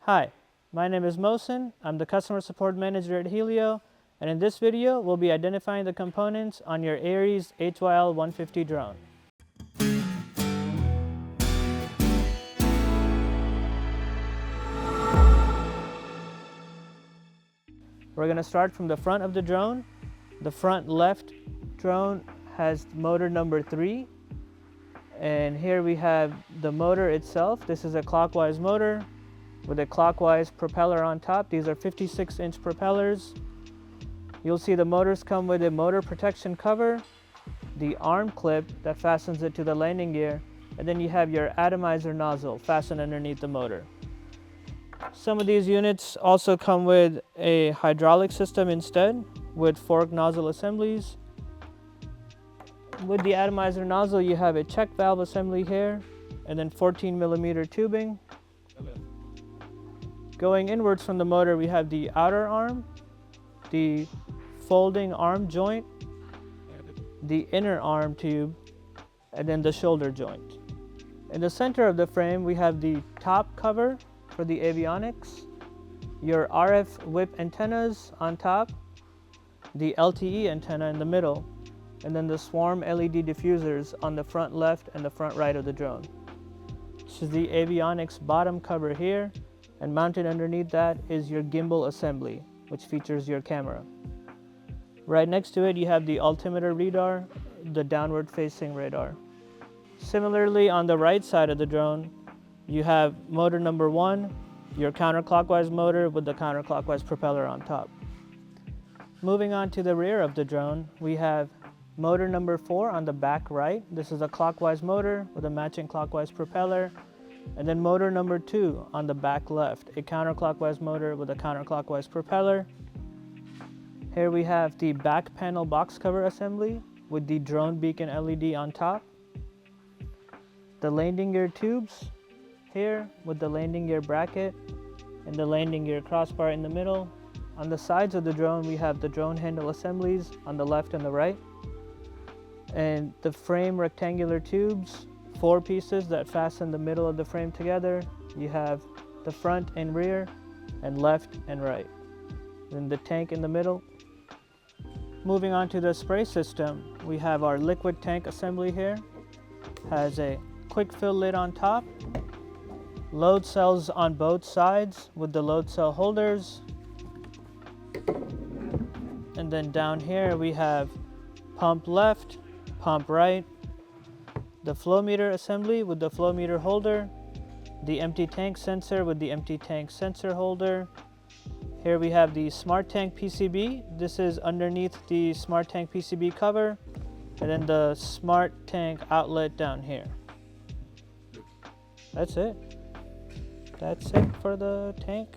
Hi, my name is Mohsen. I'm the Customer Support Manager at Hylio, and in this video, we'll be identifying the components on your ARES HYL-150 drone. We're going to start from the front of the drone. The front left drone has motor number 3. And here we have the motor itself. This is a clockwise motor with a clockwise propeller on top. These are 56-inch propellers. You'll see the motors come with a motor protection cover, the arm clip that fastens it to the landing gear, and then you have your atomizer nozzle fastened underneath the motor. Some of these units also come with a hydraulic system instead, with fork nozzle assemblies. With the atomizer nozzle, you have a check valve assembly here, and then 14mm tubing. Going inwards from the motor, we have the outer arm, the folding arm joint, the inner arm tube, and then the shoulder joint. In the center of the frame, we have the top cover for the avionics, your RF whip antennas on top, the LTE antenna in the middle, and then the swarm LED diffusers on the front left and the front right of the drone. This is the avionics bottom cover here, and mounted underneath that is your gimbal assembly, which features your camera. Right next to it, you have the altimeter radar, the downward facing radar. Similarly, on the right side of the drone, you have motor number 1, your counterclockwise motor with the counterclockwise propeller on top. Moving on to the rear of the drone, we have motor number 4 on the back right. This is a clockwise motor with a matching clockwise propeller. And then motor number 2 on the back left, a counterclockwise motor with a counterclockwise propeller. Here we have the back panel box cover assembly with the drone beacon LED on top. The landing gear tubes here with the landing gear bracket and the landing gear crossbar in the middle. On the sides of the drone, we have the drone handle assemblies on the left and the right. And the frame rectangular tubes, 4 pieces that fasten the middle of the frame together. You have the front and rear and left and right. Then the tank in the middle. Moving on to the spray system, we have our liquid tank assembly here. Has a quick fill lid on top, load cells on both sides with the load cell holders. And then down here we have pump left, pump right, the flow meter assembly with the flow meter holder, the empty tank sensor with the empty tank sensor holder. Here we have the smart tank PCB. This is underneath the smart tank PCB cover, and then the smart tank outlet down here. That's it. That's it for the tank.